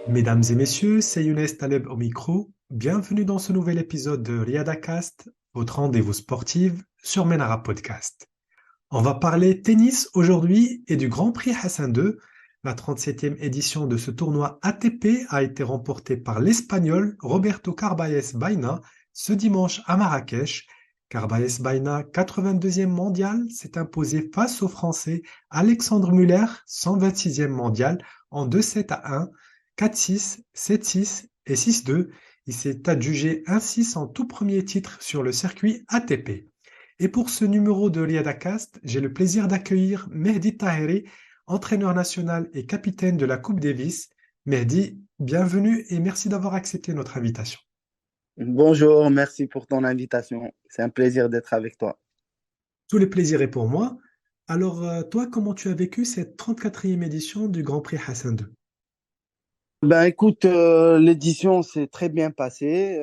Mesdames et messieurs, c'est Younes Taleb au micro. Bienvenue dans ce nouvel épisode de RiadaCast, votre rendez-vous sportif sur Menara Podcast. On va parler tennis aujourd'hui et du Grand Prix Hassan II. La 37e édition de ce tournoi ATP a été remportée par l'Espagnol Roberto Carballes Baena ce dimanche à Marrakech. Carballes Baena, 82e mondial, s'est imposé face au Français Alexandre Muller, 126e mondial, en 2-7 à 1, 4-6, 7-6 et 6-2. Il s'est adjugé ainsi son tout premier titre sur le circuit ATP. Et pour ce numéro de Liadacast, j'ai le plaisir d'accueillir Mehdi Taheri, entraîneur national et capitaine de la Coupe Davis. Mehdi, bienvenue et merci d'avoir accepté notre invitation. Bonjour, merci pour ton invitation. C'est un plaisir d'être avec toi. Tout le plaisir est pour moi. Alors, toi, comment tu as vécu cette 34e édition du Grand Prix Hassan II? Ben écoute, l'édition s'est très bien passée.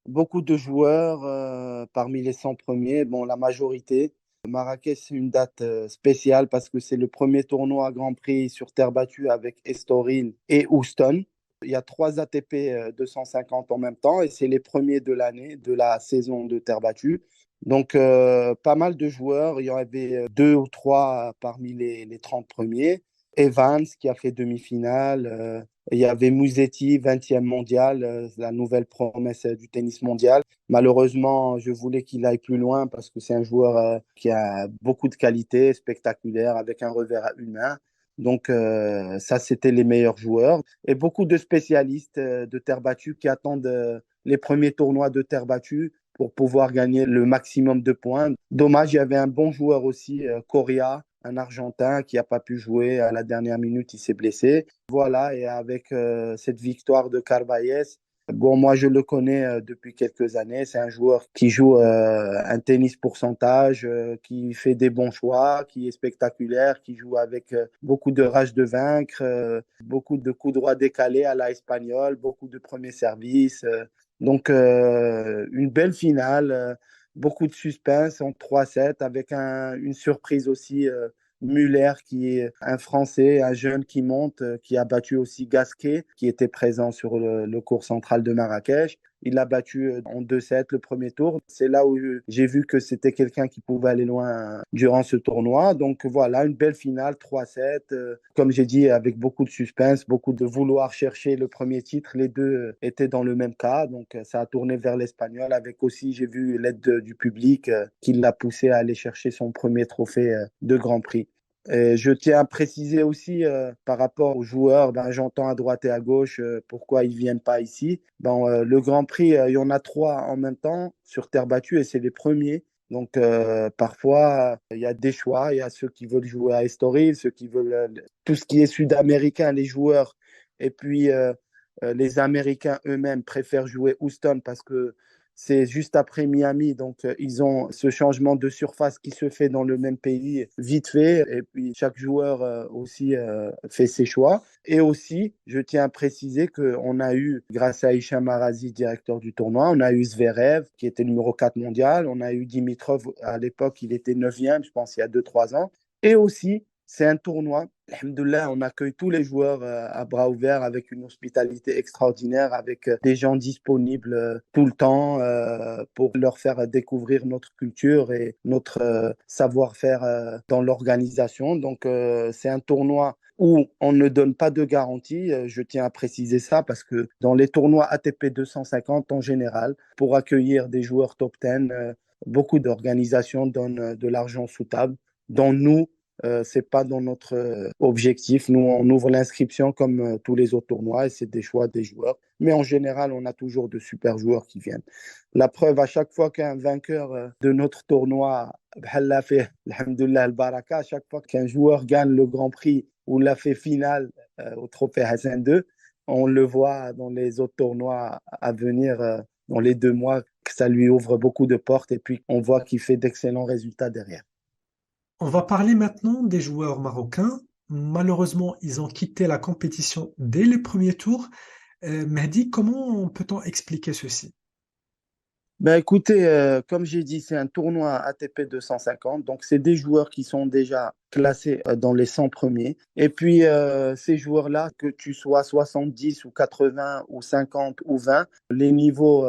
Beaucoup de joueurs parmi les 100 premiers, bon, la majorité. Marrakech, c'est une date spéciale parce que c'est le premier tournoi Grand Prix sur terre battue avec Estoril et Houston. Il y a trois ATP 250 en même temps et c'est les premiers de l'année, de la saison de terre battue. Donc, pas mal de joueurs. Il y en avait deux ou trois parmi les 30 premiers. Evans qui a fait demi-finale. Il y avait Musetti, 20e mondial, la nouvelle promesse du tennis mondial. Malheureusement, je voulais qu'il aille plus loin parce que c'est un joueur qui a beaucoup de qualités, spectaculaire, avec un revers à une main. Donc, ça, c'était les meilleurs joueurs. Et beaucoup de spécialistes de terre battue qui attendent les premiers tournois de terre battue pour pouvoir gagner le maximum de points. Dommage, il y avait un bon joueur aussi, Coria, un Argentin qui n'a pas pu jouer à la dernière minute, il s'est blessé. Voilà, et avec cette victoire de Carballes, bon, moi je le connais depuis quelques années, c'est un joueur qui joue un tennis pourcentage, qui fait des bons choix, qui est spectaculaire, qui joue avec beaucoup de rage de vaincre, beaucoup de coups droits décalés à la espagnole, beaucoup de premiers services. Donc, une belle finale, beaucoup de suspense en 3-7 avec une surprise aussi. Muller, qui est un Français, un jeune qui monte, qui a battu aussi Gasquet, qui était présent sur le court central de Marrakech. Il l'a battu en 2-7 le premier tour. C'est là où j'ai vu que c'était quelqu'un qui pouvait aller loin durant ce tournoi. Donc voilà, une belle finale, 3-7. Comme j'ai dit, avec beaucoup de suspense, beaucoup de vouloir chercher le premier titre. Les deux étaient dans le même cas. Donc ça a tourné vers l'Espagnol avec aussi, j'ai vu l'aide du public qui l'a poussé à aller chercher son premier trophée de Grand Prix. Et je tiens à préciser aussi par rapport aux joueurs, ben, j'entends à droite et à gauche pourquoi ils ne viennent pas ici. Ben, le Grand Prix, il y en a trois en même temps sur terre battue et c'est les premiers. Donc parfois, il y a des choix. Il y a ceux qui veulent jouer à Estoril, ceux qui veulent tout ce qui est sud-américain, les joueurs. Et puis les Américains eux-mêmes préfèrent jouer Houston parce que c'est juste après Miami, donc ils ont ce changement de surface qui se fait dans le même pays vite fait. Et puis chaque joueur aussi fait ses choix. Et aussi, je tiens à préciser qu'on a eu, grâce à Hicham Arazi, directeur du tournoi, on a eu Zverev, qui était numéro 4 mondial. On a eu Dimitrov, à l'époque, il était 9e, je pense, il y a 2-3 ans. Et aussi, c'est un tournoi. Alhamdoulilah, on accueille tous les joueurs à bras ouverts avec une hospitalité extraordinaire, avec des gens disponibles tout le temps pour leur faire découvrir notre culture et notre savoir-faire dans l'organisation. Donc, c'est un tournoi où on ne donne pas de garantie. Je tiens à préciser ça parce que dans les tournois ATP 250 en général, pour accueillir des joueurs top 10, beaucoup d'organisations donnent de l'argent sous table, dont nous, c'est pas dans notre objectif. Nous, on ouvre l'inscription comme tous les autres tournois et c'est des choix des joueurs. Mais en général, on a toujours de super joueurs qui viennent. La preuve, à chaque fois qu'un vainqueur de notre tournoi, bhalla fait, alhamdoulilah, al-baraka, à chaque fois qu'un joueur gagne le Grand Prix ou l'a fait finale au Trophée Hassan II, on le voit dans les autres tournois à venir dans les 2 mois, que ça lui ouvre beaucoup de portes et puis on voit qu'il fait d'excellents résultats derrière. On va parler maintenant des joueurs marocains. Malheureusement, ils ont quitté la compétition dès les premiers tours. Mehdi, comment peut-on expliquer ceci? Ben écoutez, comme j'ai dit, c'est un tournoi ATP 250, donc c'est des joueurs qui sont déjà classés dans les 100 premiers. Et puis ces joueurs-là, que tu sois 70 ou 80 ou 50 ou 20, les niveaux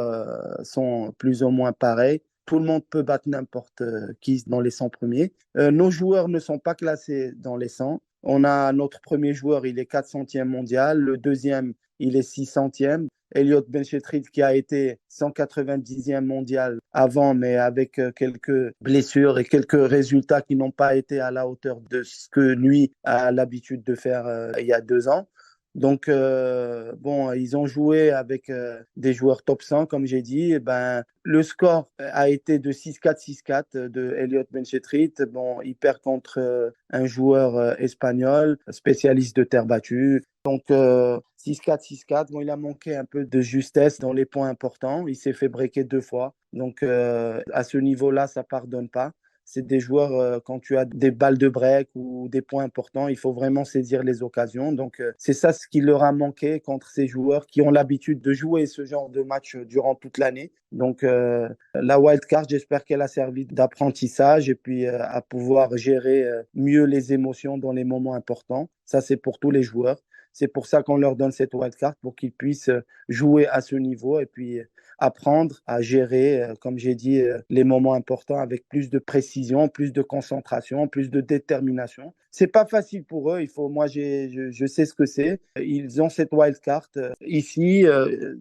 sont plus ou moins pareils. Tout le monde peut battre n'importe qui dans les 100 premiers. Nos joueurs ne sont pas classés dans les 100. On a notre premier joueur, il est 400e mondial. Le deuxième, il est 600e. Elliot Benchetrit qui a été 190e mondial avant, mais avec quelques blessures et quelques résultats qui n'ont pas été à la hauteur de ce que lui a l'habitude de faire il y a 2 ans. Donc, bon, ils ont joué avec des joueurs top 100, comme j'ai dit. Et ben, le score a été de 6-4, 6-4 de Elliot Benchetrit. Bon, il perd contre un joueur espagnol, spécialiste de terre battue. Donc, 6-4, 6-4. Bon, il a manqué un peu de justesse dans les points importants. Il s'est fait breaker 2 fois. Donc, à ce niveau-là, ça ne pardonne pas. C'est des joueurs, quand tu as des balles de break ou des points importants, il faut vraiment saisir les occasions. Donc, c'est ça ce qui leur a manqué contre ces joueurs qui ont l'habitude de jouer ce genre de match durant toute l'année. Donc, la wildcard, j'espère qu'elle a servi d'apprentissage et puis à pouvoir gérer mieux les émotions dans les moments importants. Ça, c'est pour tous les joueurs. C'est pour ça qu'on leur donne cette wildcard pour qu'ils puissent jouer à ce niveau et puis apprendre à gérer, comme j'ai dit, les moments importants avec plus de précision, plus de concentration, plus de détermination. C'est pas facile pour eux. Moi, je sais ce que c'est. Ils ont cette wildcard. Ici,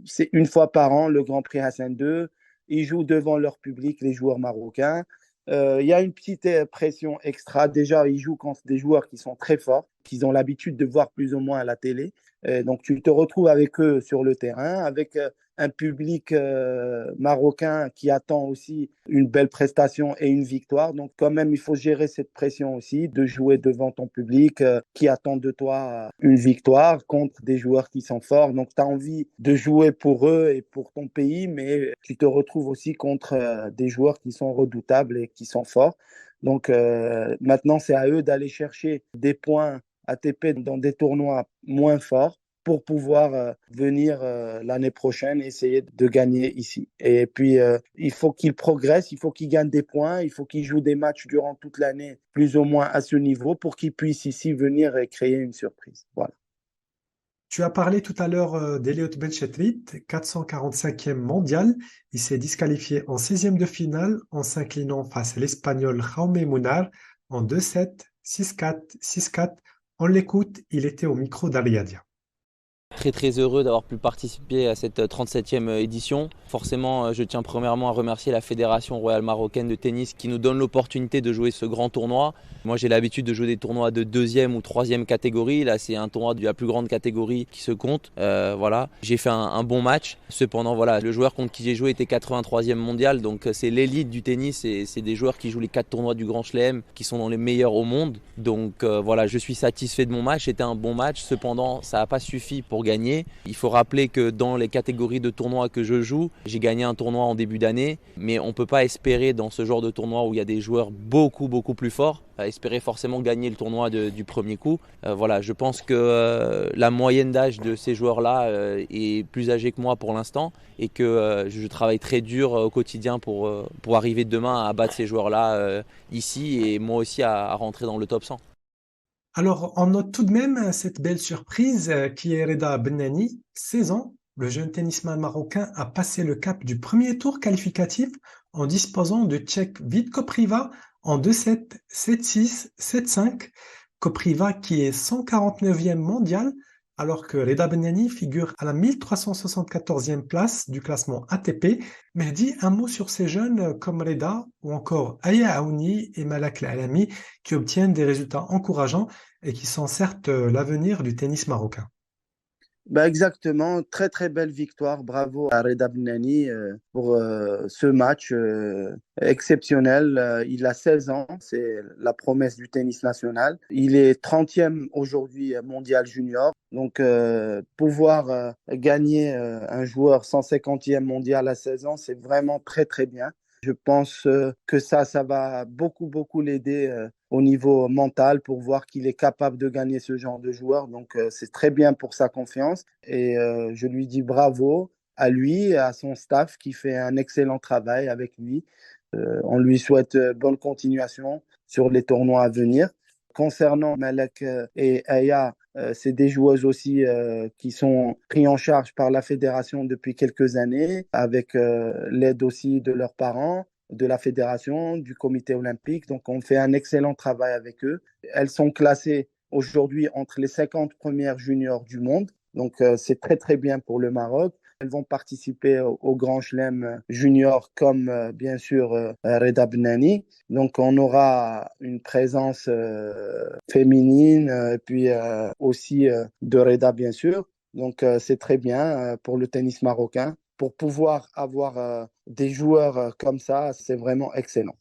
c'est une fois par an le Grand Prix Hassan II. Ils jouent devant leur public, les joueurs marocains. Il y a une petite pression extra. Déjà, ils jouent contre des joueurs qui sont très forts, qu'ils ont l'habitude de voir plus ou moins à la télé. Donc, tu te retrouves avec eux sur le terrain, avec un public marocain qui attend aussi une belle prestation et une victoire. Donc, quand même, il faut gérer cette pression aussi de jouer devant ton public qui attend de toi une victoire contre des joueurs qui sont forts. Donc, tu as envie de jouer pour eux et pour ton pays, mais tu te retrouves aussi contre des joueurs qui sont redoutables et qui sont forts. Donc, maintenant, c'est à eux d'aller chercher des points ATP dans des tournois moins forts pour pouvoir venir l'année prochaine essayer de gagner ici. Et puis, il faut qu'il progresse, il faut qu'il gagne des points, il faut qu'il joue des matchs durant toute l'année, plus ou moins à ce niveau, pour qu'il puisse ici venir et créer une surprise. Voilà. Tu as parlé tout à l'heure d'Elliot Benchetrit, 445e mondial. Il s'est disqualifié en 16e de finale en s'inclinant face à l'Espagnol Jaume Munar en 2-7, 6-4, 6-4. On l'écoute, il était au micro d'Ariadia. Très très heureux d'avoir pu participer à cette 37e édition. Forcément, je tiens premièrement à remercier la Fédération royale marocaine de tennis qui nous donne l'opportunité de jouer ce grand tournoi. Moi j'ai l'habitude de jouer des tournois de deuxième ou troisième catégorie. Là c'est un tournoi de la plus grande catégorie qui se compte. Voilà. J'ai fait un bon match. Cependant voilà, le joueur contre qui j'ai joué était 83e mondial. Donc c'est l'élite du tennis et c'est des joueurs qui jouent les 4 tournois du Grand Chelem, qui sont dans les meilleurs au monde. Donc voilà, je suis satisfait de mon match. C'était un bon match. Cependant ça n'a pas suffi pour gagner. Il faut rappeler que dans les catégories de tournois que je joue, j'ai gagné un tournoi en début d'année, mais on ne peut pas espérer dans ce genre de tournoi où il y a des joueurs beaucoup plus forts, espérer forcément gagner le tournoi du premier coup. Voilà, je pense que la moyenne d'âge de ces joueurs-là est plus âgée que moi pour l'instant et que je travaille très dur au quotidien pour arriver demain à battre ces joueurs-là ici et moi aussi à rentrer dans le top 100. Alors, on note tout de même cette belle surprise qui est Reda Benani, 16 ans. Le jeune tennisman marocain a passé le cap du premier tour qualificatif en disposant de Tchèque Vít Kopriva en 2-7, 7-6, 7-5. Kopriva qui est 149e mondial, alors que Reda Benani figure à la 1374e place du classement ATP. Mais dis un mot sur ces jeunes comme Reda ou encore Aya Aouni et Malak Alami qui obtiennent des résultats encourageants et qui sont certes l'avenir du tennis marocain. Bah exactement, très très belle victoire. Bravo à Reda Benani pour ce match exceptionnel. Il a 16 ans, c'est la promesse du tennis national. Il est 30e aujourd'hui mondial junior. Donc pouvoir gagner un joueur 150e mondial à 16 ans, c'est vraiment très très bien. Je pense que ça va beaucoup l'aider au niveau mental pour voir qu'il est capable de gagner ce genre de joueur. Donc, c'est très bien pour sa confiance et je lui dis bravo. à lui et à son staff qui fait un excellent travail avec lui. On lui souhaite bonne continuation sur les tournois à venir. Concernant Malek et Aya, c'est des joueuses aussi qui sont pris en charge par la fédération depuis quelques années, avec l'aide aussi de leurs parents, de la fédération, du comité olympique. Donc, on fait un excellent travail avec eux. Elles sont classées aujourd'hui entre les 50 premières juniors du monde. Donc, c'est très, très bien pour le Maroc. Elles vont participer au Grand Chelem junior comme bien sûr Reda Benani. Donc on aura une présence féminine et puis aussi de Reda bien sûr. Donc c'est très bien pour le tennis marocain. Pour pouvoir avoir des joueurs comme ça, c'est vraiment excellent.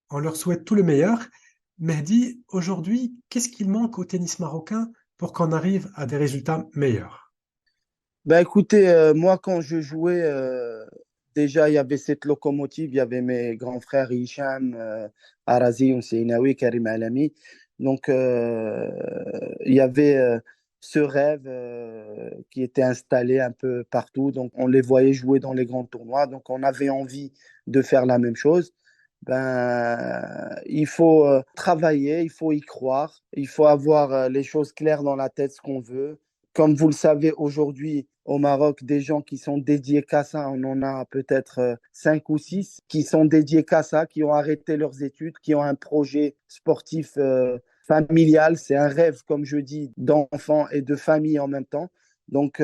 On leur souhaite tout le meilleur. Mehdi, aujourd'hui, qu'est-ce qu'il manque au tennis marocain pour qu'on arrive à des résultats meilleurs? Ben écoutez, moi quand je jouais, déjà il y avait cette locomotive, il y avait mes grands frères Hicham, Arazi, Ousseinaoui, Karim Alami. Donc il y avait ce rêve qui était installé un peu partout. Donc on les voyait jouer dans les grands tournois. Donc on avait envie de faire la même chose. Ben, il faut travailler, il faut y croire, il faut avoir les choses claires dans la tête, ce qu'on veut. Comme vous le savez, aujourd'hui, au Maroc, des gens qui sont dédiés qu'à ça, on en a peut-être 5 ou 6 qui sont dédiés qu'à ça, qui ont arrêté leurs études, qui ont un projet sportif familial. C'est un rêve, comme je dis, d'enfants et de famille en même temps. Donc,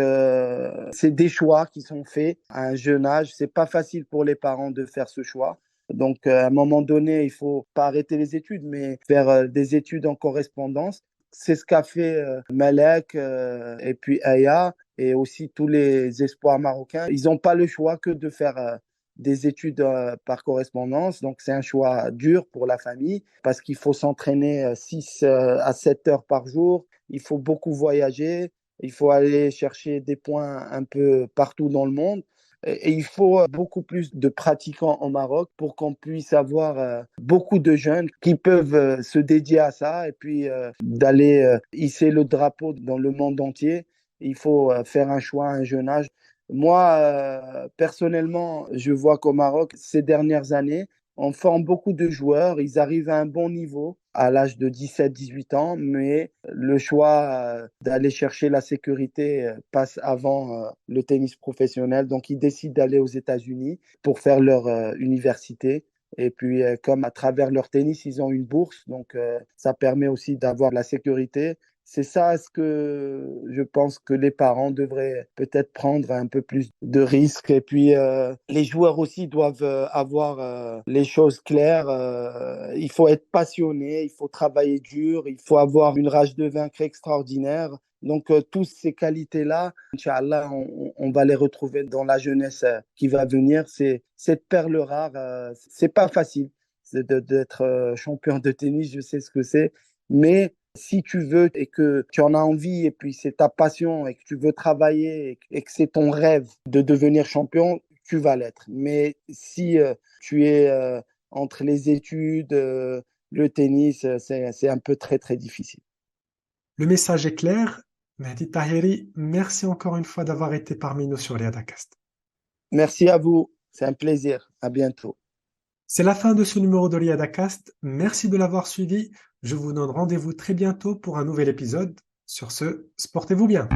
c'est des choix qui sont faits à un jeune âge. C'est pas facile pour les parents de faire ce choix. Donc, à un moment donné, il faut pas arrêter les études, mais faire des études en correspondance. C'est ce qu'a fait Malek et puis Aya et aussi tous les espoirs marocains. Ils n'ont pas le choix que de faire des études par correspondance. Donc, c'est un choix dur pour la famille parce qu'il faut s'entraîner 6 à 7 heures par jour. Il faut beaucoup voyager. Il faut aller chercher des points un peu partout dans le monde. Et il faut beaucoup plus de pratiquants au Maroc pour qu'on puisse avoir beaucoup de jeunes qui peuvent se dédier à ça et puis d'aller hisser le drapeau dans le monde entier. Il faut faire un choix à un jeune âge. Moi, personnellement, je vois qu'au Maroc, ces dernières années, on forme beaucoup de joueurs. Ils arrivent à un bon niveau à l'âge de 17, 18 ans, mais le choix d'aller chercher la sécurité passe avant le tennis professionnel. Donc, ils décident d'aller aux États-Unis pour faire leur université. Et puis, comme à travers leur tennis, ils ont une bourse, donc ça permet aussi d'avoir la sécurité. C'est ça ce que je pense que les parents devraient peut-être prendre un peu plus de risques. Et puis, les joueurs aussi doivent avoir les choses claires. Il faut être passionné, il faut travailler dur, il faut avoir une rage de vaincre extraordinaire. Donc, toutes ces qualités-là, Inch'Allah, on va les retrouver dans la jeunesse qui va venir. C'est cette perle rare. C'est pas facile d'être champion de tennis, je sais ce que c'est. Mais si tu veux et que tu en as envie et puis c'est ta passion et que tu veux travailler et que c'est ton rêve de devenir champion, tu vas l'être. Mais si tu es entre les études, le tennis, c'est un peu très, très difficile. Le message est clair. Mehdi Tahiri, merci encore une fois d'avoir été parmi nous sur Riyadacast. Merci à vous. C'est un plaisir. À bientôt. C'est la fin de ce numéro de Riyadacast. Merci de l'avoir suivi. Je vous donne rendez-vous très bientôt pour un nouvel épisode. Sur ce, portez-vous bien.